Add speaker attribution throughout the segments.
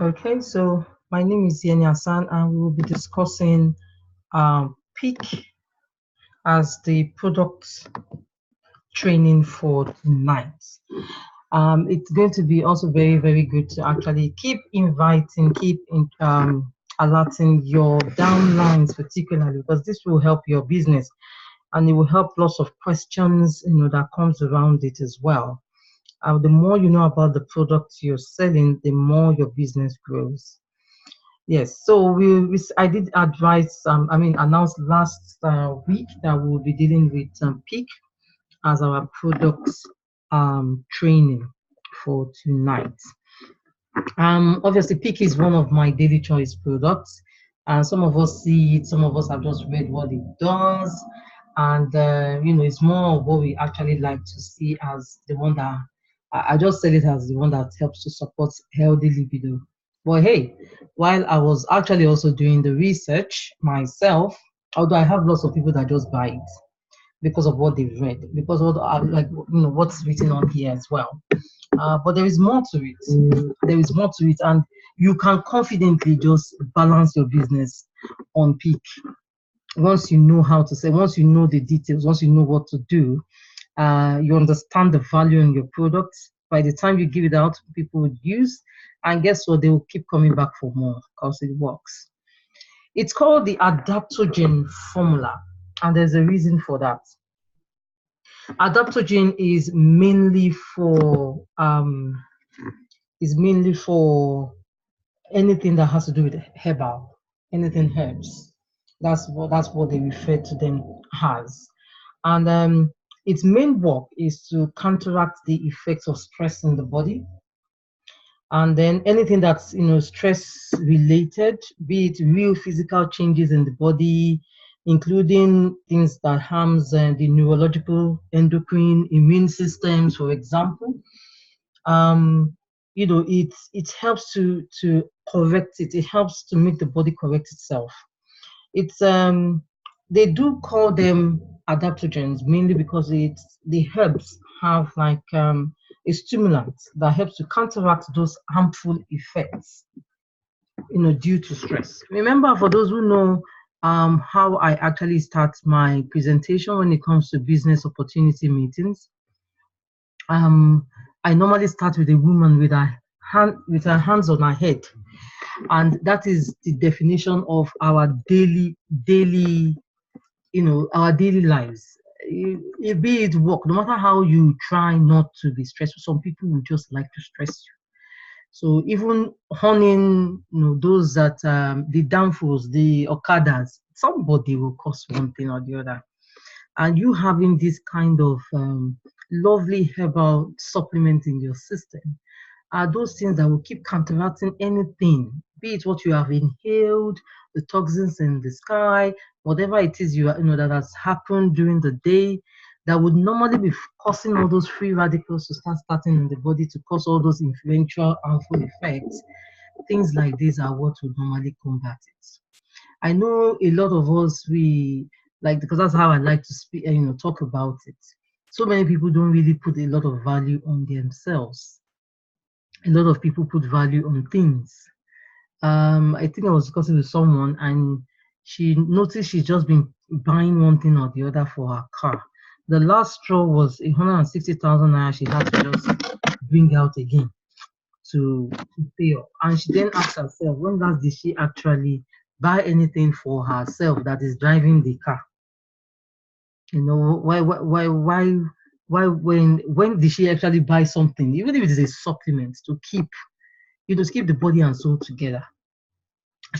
Speaker 1: Okay, so my name is Yeni Hassan, and we will be discussing peak as the product training for tonight. It's going to be also very, very good to actually keep inviting, alerting your downlines, particularly because this will help your business and it will help lots of questions that comes around it as well. The more you know about the product you're selling, the more your business grows. Yes, so I did advise, announce last week that we'll be dealing with peak as our products training for tonight. Obviously, peak is one of my daily choice products, and some of us see it, some of us have just read what it does, and it's more of what we actually like to see as the one that I just said it as the one that helps to support healthy libido. But hey, while I was actually also doing the research myself, although I have lots of people that just buy it because of what they've read, because what what's written on here as well. But there is more to it. There is more to it, and you can confidently just balance your business on peak once you know how to say, once you know the details, once you know what to do. You understand the value in your products. By the time you give it out, people would use, and guess what? They will keep coming back for more because it works. It's called the adaptogen formula, and there's a reason for that. Adaptogen is mainly for anything that has to do with herbal, anything herbs. That's what they refer to them as. And its main work is to counteract the effects of stress in the body. And then anything that's stress related, be it real physical changes in the body, including things that harms the neurological, endocrine, immune systems, for example. It helps to correct it. It helps to make the body correct itself. It's They do call them adaptogens mainly because the herbs have like a stimulant that helps to counteract those harmful effects due to stress. Remember, for those who know how I actually start my presentation when it comes to business opportunity meetings, I normally start with a woman with her hands on her head, and that is the definition of our daily our daily lives. Be it work, no matter how you try not to be stressful, some people will just like to stress you. So even honing, those that the downfalls, the okadas, somebody will cause one thing or the other. And you having this kind of lovely herbal supplement in your system are those things that will keep counteracting anything, be it what you have inhaled, the toxins in the sky, whatever it is that has happened during the day that would normally be causing all those free radicals to start starting in the body to cause all those influential harmful effects. Things like these are what would normally combat it. I know a lot of us, we like, because that's how I like to speak, talk about it. So many people don't really put a lot of value on themselves. A lot of people put value on things. I think I was discussing with someone, and she noticed she's just been buying one thing or the other for her car. The last straw was 160,000 naira she had to just bring out again to pay off. And she then asked herself, when last did she actually buy anything for herself that is driving the car? Why when did she actually buy something, even if it is a supplement to keep the body and soul together?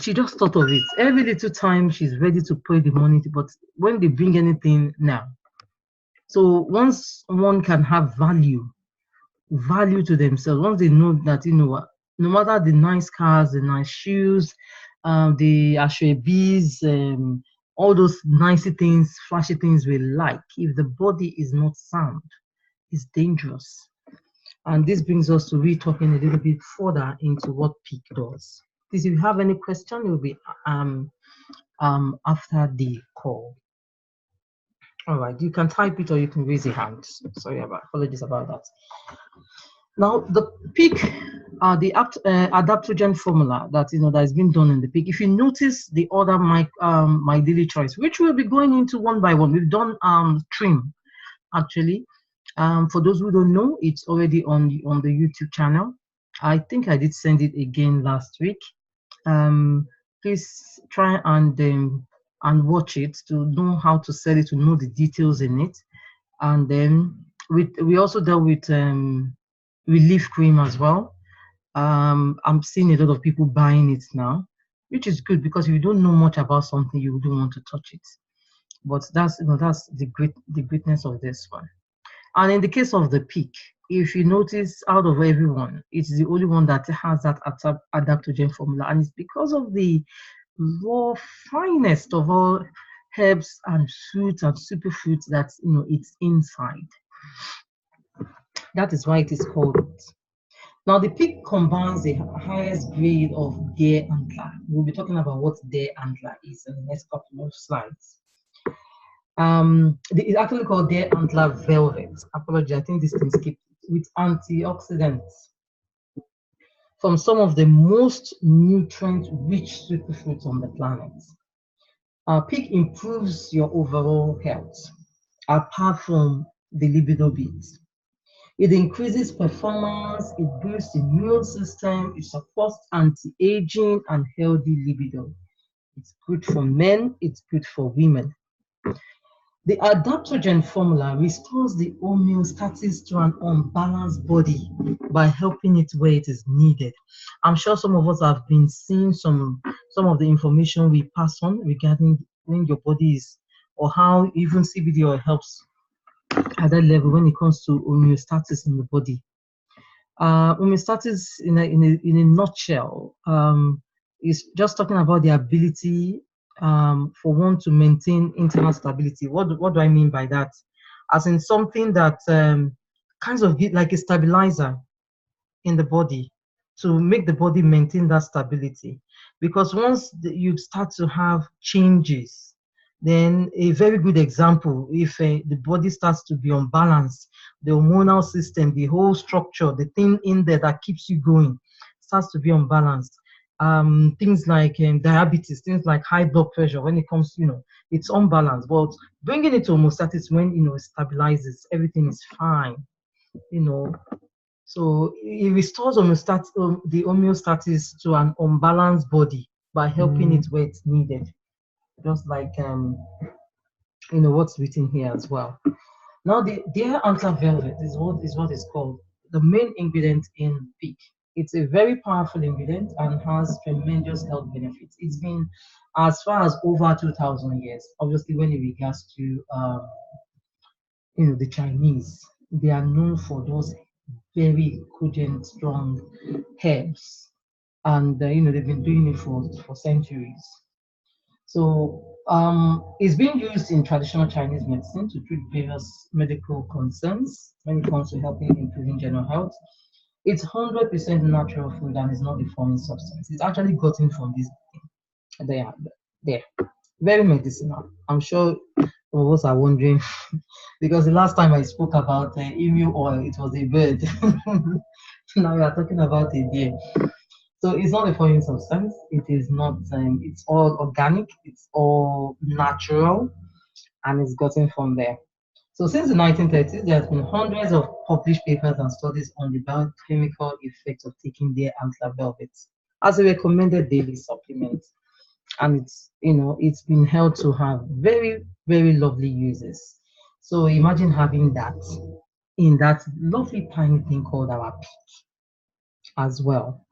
Speaker 1: She just thought of it. Every little time she's ready to pay the money, but when they bring anything now. So once one can have value to themselves, once they know that, no matter the nice cars, the nice shoes, the ashwebis, all those nice things, flashy things we like, if the body is not sound, it's dangerous. And this brings us to talking a little bit further into what peak does. Please, if you have any question, it will be after the call. All right, you can type it or you can raise your hand. Sorry about apologies about that. Now the peak, adaptogen formula that that has been done in the peak. If you notice the other my daily choice, which we'll be going into one by one. We've done trim actually. For those who don't know, it's already on the YouTube channel. I think I did send it again last week. Please try and watch it to know how to sell it, to know the details in it. And then we also dealt with relief cream as well. I'm seeing a lot of people buying it now, which is good because if you don't know much about something, you wouldn't want to touch it. But that's the greatness of this one. And in the case of the peak, if you notice, out of everyone, it's the only one that has that adaptogen formula, and it's because of the raw finest of all herbs and fruits and superfoods that it's inside. That is why it is called it. Now, the peak combines the highest grade of deer antler. We'll be talking about what deer antler is in the next couple of slides. It's actually called Deer Antler Velvet. Apology, I think this thing skipped, with antioxidants from some of the most nutrient-rich superfoods on the planet. Peak improves your overall health, apart from the libido bit. It increases performance, it boosts the immune system, it supports anti-aging and healthy libido. It's good for men, it's good for women. The adaptogen formula restores the homeostasis to an unbalanced body by helping it where it is needed. I'm sure some of us have been seeing some of the information we pass on regarding when your body is, or how even CBD oil helps at that level when it comes to homeostasis in the body. Homeostasis, in a nutshell, is just talking about the ability for one to maintain internal stability. What do I mean by that? As in something that kind of like a stabilizer in the body to make the body maintain that stability. Because once you start to have changes, then a very good example, if the body starts to be unbalanced, the hormonal system, the whole structure, the thing in there that keeps you going starts to be unbalanced. Things like diabetes, things like high blood pressure, when it comes, it's unbalanced. But bringing it to homeostasis, when it stabilizes, everything is fine. So it restores the homeostasis to an unbalanced body by helping it where it's needed, just like what's written here as well. Now, the Deer Antler Velvet is what is called the main ingredient in peak. It's a very powerful ingredient and has tremendous health benefits. It's been as far as over 2,000 years. Obviously, when it regards to the Chinese, they are known for those very cogent, strong herbs, and they've been doing it for centuries. So it's being used in traditional Chinese medicine to treat various medical concerns when it comes to helping improving general health. It's 100% natural food and is not a foreign substance. It's actually gotten from this thing. There. Very medicinal. I'm sure some of us are wondering because the last time I spoke about emu oil, it was a bird. Now we are talking about a deer. So it's not a foreign substance. It is not. It's all organic. It's all natural, and it's gotten from there. So since the 1930s, there has been hundreds of published papers and studies on the biochemical effects of taking Deer Antler Velvet as a recommended daily supplement, and it's been held to have very, very lovely uses. So imagine having that in that lovely tiny thing called our peak as well.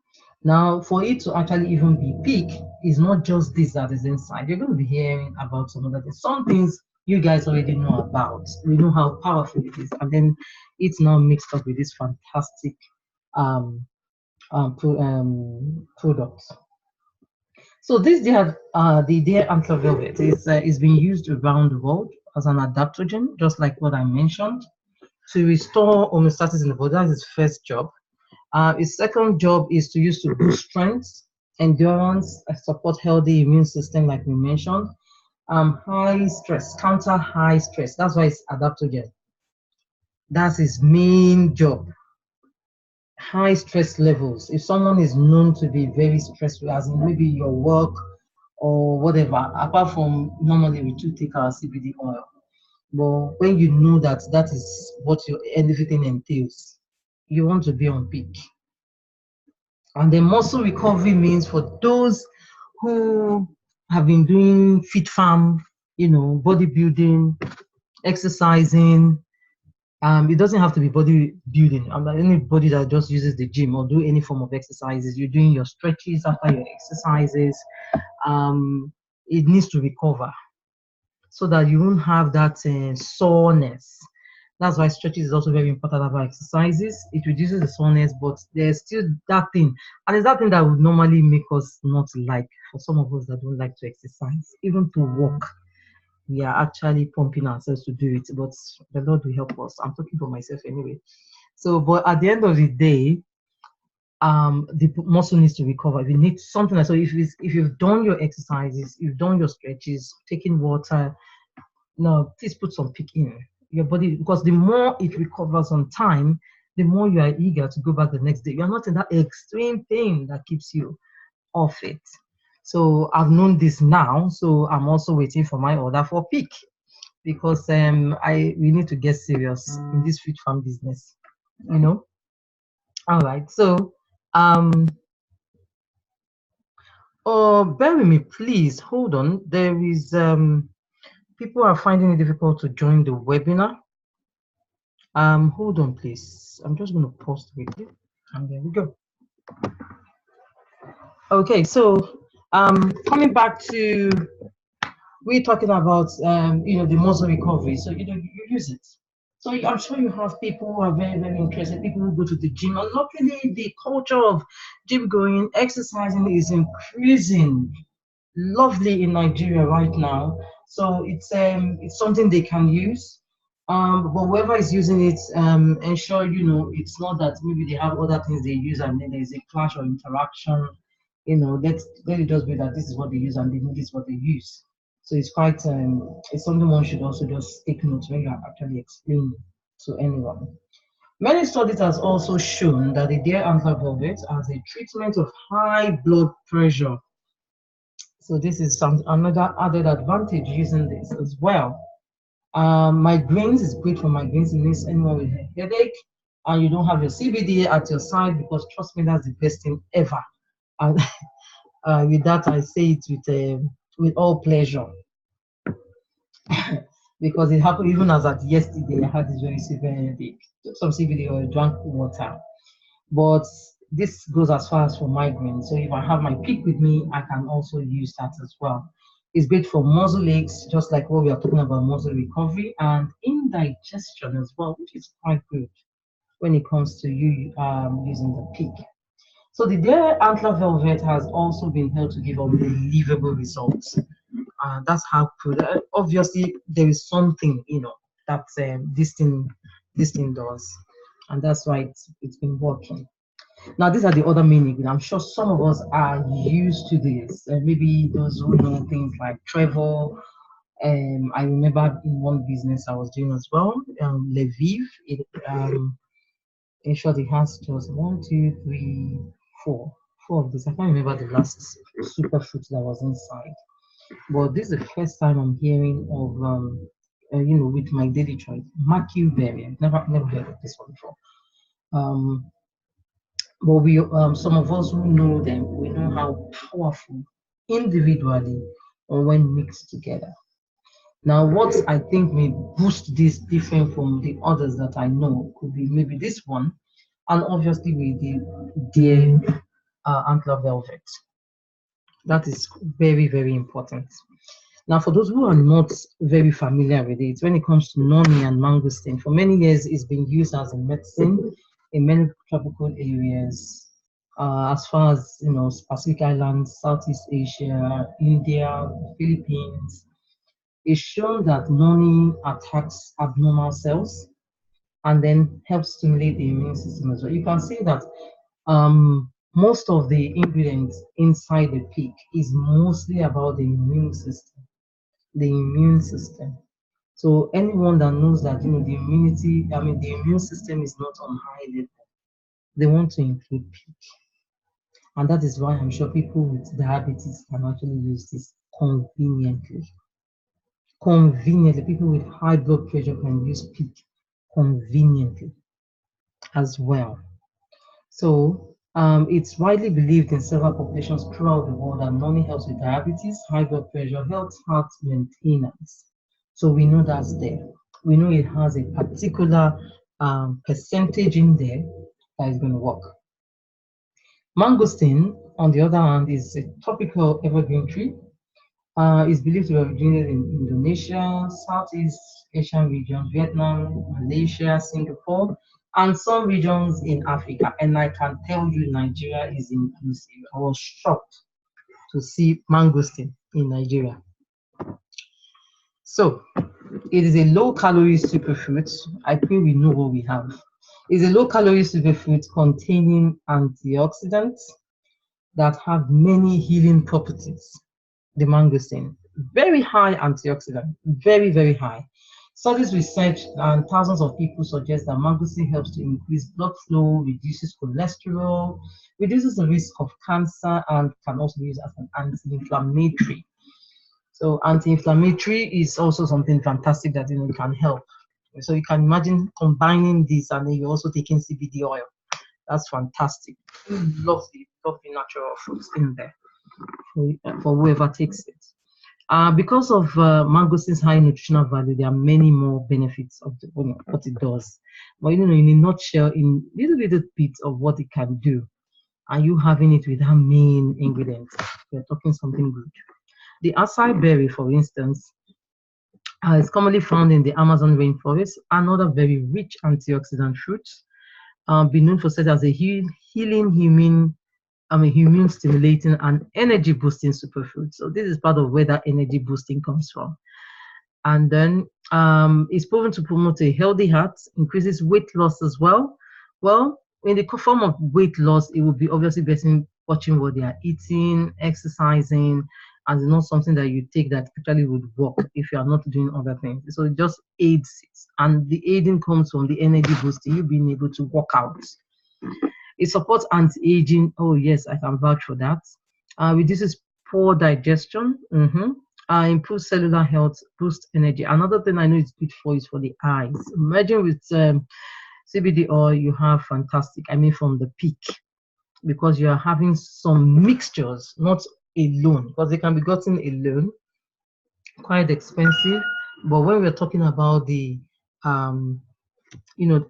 Speaker 1: Now, for it to actually even be peak, is not just this that is inside. You're going to be hearing about some other things. Some things you guys already know about. We know how powerful it is, and then it's now mixed up with this fantastic product. So this the Deer Antler Velvet is being used around the world as an adaptogen, just like what I mentioned, to restore homeostasis in the body. That's its first job. Its second job is to use to boost strength, endurance, support healthy immune system, like we mentioned. High stress, counter high stress. That's why it's adaptogen. That's its main job. high stress levels, if someone is known to be very stressful, as in maybe your work or whatever, apart from normally we do take our CBD oil, but when you know that that is what your everything entails, you want to be on peak. And then muscle recovery means for those who have been doing fit farm, bodybuilding, exercising. It doesn't have to be bodybuilding. Anybody that just uses the gym or do any form of exercises, you're doing your stretches after your exercises. It needs to recover so that you won't have that soreness. That's why stretches is also very important about exercises. It reduces the soreness, but there's still that thing. And it's that thing that would normally make us not like, for some of us that don't like to exercise, even to walk. We are actually pumping ourselves to do it, but the Lord will help us. I'm talking for myself anyway. So, but at the end of the day, the muscle needs to recover. You need something like, so if you've done your exercises, you've done your stretches, taking water, no, please put some pick in your body, because the more it recovers on time, the more you are eager to go back the next day. You're not in that extreme pain that keeps you off it. So I've known this now, so I'm also waiting for my order for peak, because we need to get serious in this food farm business, you know. All right, so bear with me, please. Hold on. There is people are finding it difficult to join the webinar. Hold on, please. I'm just going to pause quickly, and there we go. Okay, so coming back to, we're talking about the muscle recovery. So you use it. So I'm sure you have people who are very, very interested, people who go to the gym. And luckily, the culture of gym going, exercising is increasing lovely in Nigeria right now. So it's something they can use. But whoever is using it, ensure it's not that maybe they have other things they use and then there's a clash or interaction. Let it just be that this is what they use and this is what they use. So it's quite it's something one should also just take note when you are actually explaining to anyone. Many studies has also shown that the Deer Antler Velvet as a treatment of high blood pressure. So this is another added advantage using this as well. Migraines is great for migraines. It means anyone with a headache and you don't have your CBD at your side, because trust me, that's the best thing ever. And with that, I say it with all pleasure. Because it happened even as at yesterday. I had this very severe headache. Took some CBD or drank water. But this goes as far as for migraine. So if I have my peak with me, I can also use that as well. It's great for muscle aches, just like what we are talking about, muscle recovery, and indigestion as well, which is quite good when it comes to you using the peak. So the Deer Antler Velvet has also been held to give unbelievable results. That's how good. Obviously, there is something that this thing does, and that's why it's been working. Now, these are the other main ingredients. I'm sure some of us are used to this. Maybe those who know things like travel. I remember in one business I was doing as well, Leviv. In short, it has just one, two, three, four of these. I can't remember the last superfood that was inside. But this is the first time I'm hearing of, with my daily choice, berry. I've never heard of this one before. But we, some of us who know them, we know how powerful individually or when mixed together. Now, what I think may boost this different from the others that I know could be maybe this one, and obviously with the Deer Antler Velvet. That is very, very important. Now, for those who are not very familiar with it, when it comes to noni and mangosteen, for many years it's been used as a medicine in many tropical areas, as far as Pacific Islands, Southeast Asia, India, Philippines. It's shown that noni attacks abnormal cells and then helps stimulate the immune system as well. You can see that most of the ingredients inside the pig is mostly about the immune system. The immune system. So anyone that knows that the immune system is not on high level, they want to include pig. And that is why I'm sure people with diabetes can actually use this conveniently. Conveniently, people with high blood pressure can use pig conveniently as well. So it's widely believed in several populations throughout the world that money helps with diabetes, high blood pressure, health, heart maintenance. So we know that's there. We know it has a particular percentage in there that is going to work. Mangosteen, on the other hand, is a tropical evergreen tree. It's believed to have originated in Indonesia, Southeast Asian region, Vietnam, Malaysia, Singapore, and some regions in Africa. And I can tell you Nigeria is inclusive. I was shocked to see mangosteen in Nigeria. So it is a low-calorie superfood. I think we know what we have. It's a low-calorie superfood containing antioxidants that have many healing properties. The mangosteen, very high antioxidant, very, very high. Studies, research, and thousands of people suggest that mangosteen helps to increase blood flow, reduces cholesterol, reduces the risk of cancer, and can also be used as an anti-inflammatory. So anti-inflammatory is also something fantastic that can help. So you can imagine combining this and then you're also taking CBD oil. That's fantastic. Lovely, lovely natural fruits in there for whoever takes it. Because of mangosteen's high nutritional value, there are many more benefits of what it does. But in a nutshell, in little bits of what it can do, are you having it with our main ingredients? We're talking something good. The acai berry, for instance, is commonly found in the Amazon rainforest, another very rich antioxidant fruit, been known for said as a healing immune stimulating and energy boosting superfood. So this is part of where that energy boosting comes from. And then it's proven to promote a healthy heart, increases weight loss as well. Well, in the form of weight loss, it will be obviously between watching what they are eating, exercising, and not something that you take that actually would work if you are not doing other things. So it just aids it. And the aiding comes from the energy boosting, you being able to work out. It supports anti-aging. Oh yes, I can vouch for that. Reduces poor digestion. Improves cellular health, boosts energy. Another thing I know it's good for is for the eyes. Imagine with CBD oil, you have fantastic. I mean, from the peak, because you are having some mixtures, not alone, because they can be gotten alone, quite expensive. But when we're talking about the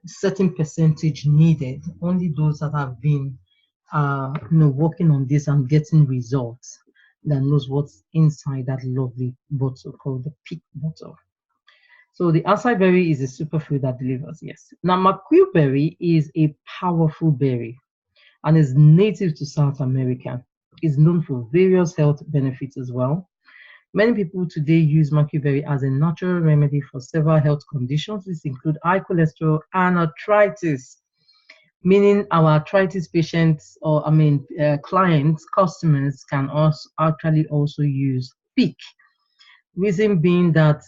Speaker 1: certain percentage needed, only those that have been working on this and getting results that knows what's inside that lovely bottle called the peak bottle. So the acai berry is a superfood that delivers, yes. Now maquille berry is a powerful berry and is native to South America. It's known for various health benefits as well. Many people today use maquille berry as a natural remedy for several health conditions. These include high cholesterol and arthritis, meaning our arthritis patients or clients, customers can also actually also use peak. Reason being that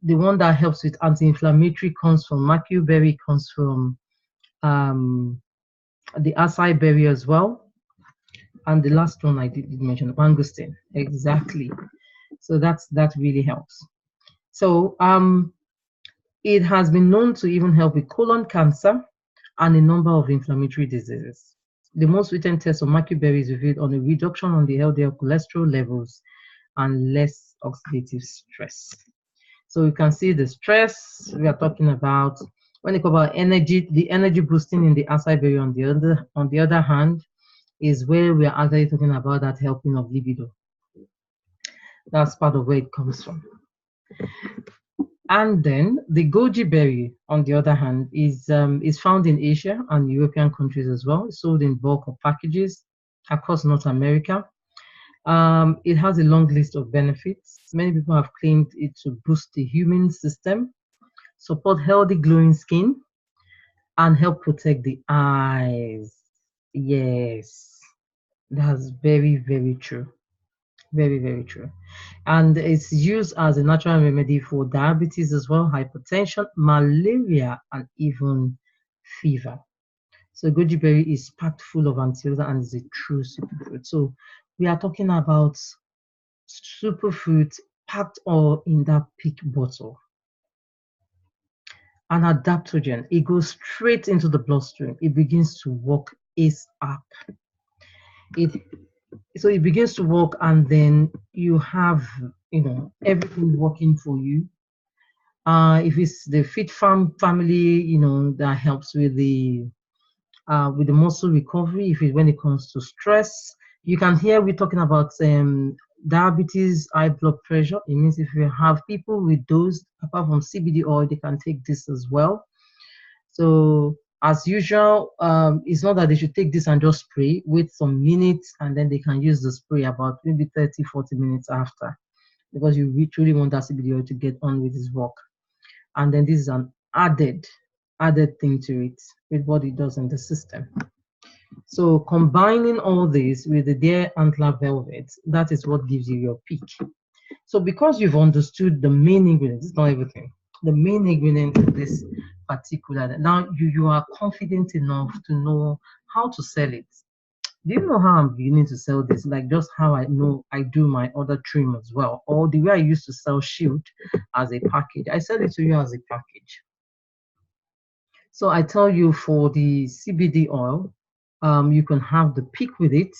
Speaker 1: the one that helps with anti-inflammatory comes from maquille berry, comes from the acai berry as well. And the last one I did mention, mangosteen, exactly. So that really helps. So it has been known to even help with colon cancer and a number of inflammatory diseases. The most recent test of maquille berry is revealed on a reduction on the LDL cholesterol levels and less oxidative stress. So you can see the stress we are talking about. When you talk about energy, the energy boosting in the acai berry on the other hand is where we are actually talking about that helping of libido. That's part of where it comes from. And then the goji berry, on the other hand, is found in Asia and European countries as well. It's sold in bulk or packages across North America. It has a long list of benefits. Many people have claimed it to boost the immune system, support healthy glowing skin, and help protect the eyes. Yes, that's very, very true. Very, very true. And it's used as a natural remedy for diabetes as well, hypertension, malaria, and even fever. So goji berry is packed full of antioxidants and is a true superfood. So we are talking about superfood packed all in that pink bottle. An adaptogen, it goes straight into the bloodstream. It begins to work ASAP. It so it begins to work, and then you have everything working for you. If it's the fit farm family, that helps with the muscle recovery. If it when it comes to stress, you can hear we're talking about diabetes, high blood pressure. It means if you have people with those, apart from CBD oil, they can take this as well. So as usual, it's not that they should take this and just spray, wait some minutes, and then they can use the spray about maybe 30, 40 minutes after, because you truly want that CBD oil to get on with its work. And then this is an added thing to it with what it does in the system. So combining all this with the Deer Antler Velvet, that is what gives you your peak. So because you've understood the main ingredients, it's not everything, the main ingredient in this particular, now you are confident enough to know how to sell it. Do you know how I'm beginning to sell this? Like just how I know I do my other trim as well, or the way I used to sell Shield as a package. I sell it to you as a package. So I tell you for the CBD oil, you can have the peak with it.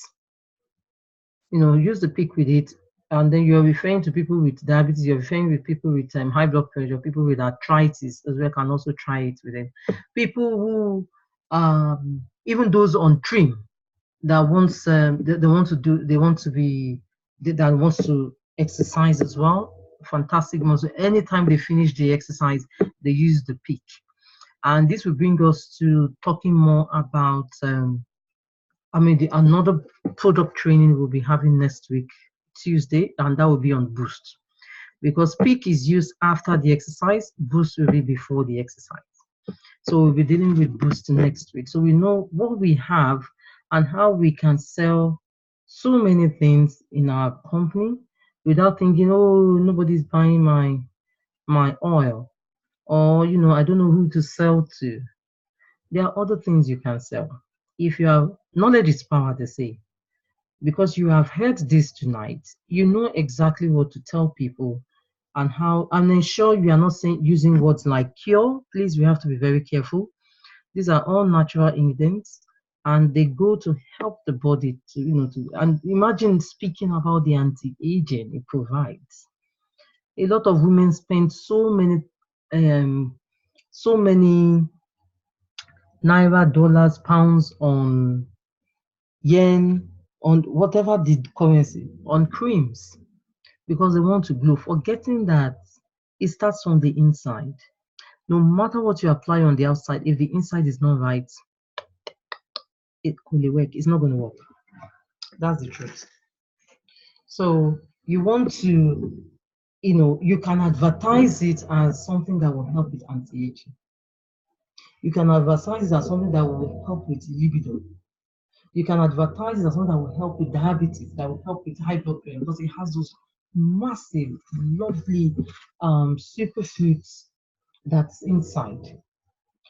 Speaker 1: Use the peak with it, and then you're referring to people with diabetes. You're referring with people with high blood pressure, people with arthritis as well can also try it with them. People who, even those on trim that wants they want to do, they want to be that wants to exercise as well. Fantastic muscle. Anytime they finish the exercise, they use the peak. And this will bring us to talking more about, another product training we'll be having next week, Tuesday, and that will be on Boost. Because peak is used after the exercise, Boost will be before the exercise. So we'll be dealing with Boost next week. So we know what we have and how we can sell so many things in our company without thinking, oh, nobody's buying my oil, or I don't know who to sell to. There are other things you can sell. If you have knowledge is power, they say. Because you have heard this tonight, you know exactly what to tell people and how, and ensure you are not using words like cure. Please, we have to be very careful. These are all natural ingredients, and they go to help the body and imagine speaking about the anti-aging it provides. A lot of women spend so many naira, dollars, pounds, on yen, on whatever the currency, on creams, because they want to glow, forgetting that it starts from the inside. No matter what you apply on the outside, if the inside is not right, it could work. It's not going to work. That's the truth. So you want to, you can advertise it as something that will help with anti-aging. You can advertise it as something that will help with libido. You can advertise it as something that will help with diabetes, that will help with high blood pressure, because it has those massive, lovely superfoods that's inside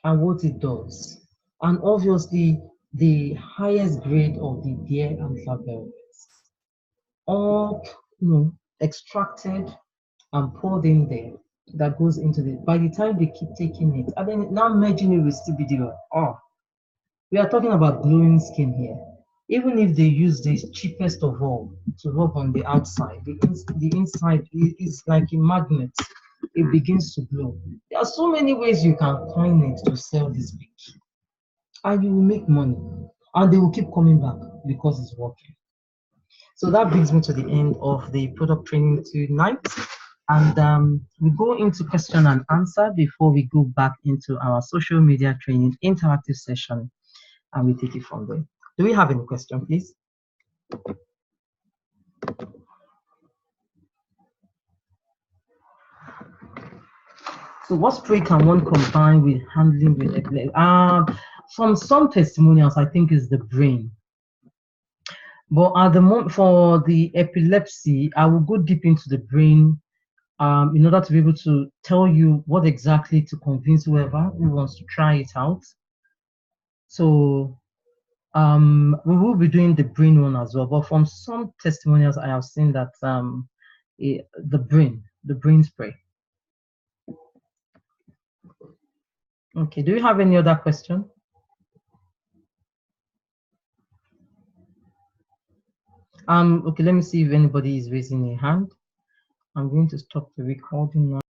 Speaker 1: and what it does. And obviously, the highest grade of the Deer Antler Velvet, all extracted and poured in there, that goes into the, by the time they keep taking it, and then now merging it with CBD oil. Oh, we are talking about glowing skin here. Even if they use the cheapest of all to rub on the outside, the inside is like a magnet. It begins to glow. There are so many ways you can coin it to sell this picture, and you will make money, and they will keep coming back because it's working. So that brings me to the end of the product training tonight. And we go into question and answer before we go back into our social media training interactive session, and we take it from there. Do we have any question, please? So what spray can one combine with handling with epilepsy? From some testimonials, I think is the brain. But at the moment, for the epilepsy, I will go deep into the brain in order to be able to tell you what exactly to convince whoever who wants to try it out. So we will be doing the brain one as well, but from some testimonials I have seen that the brain spray. Okay, do you have any other question? Okay, let me see if anybody is raising a hand. I'm going to stop the recording now.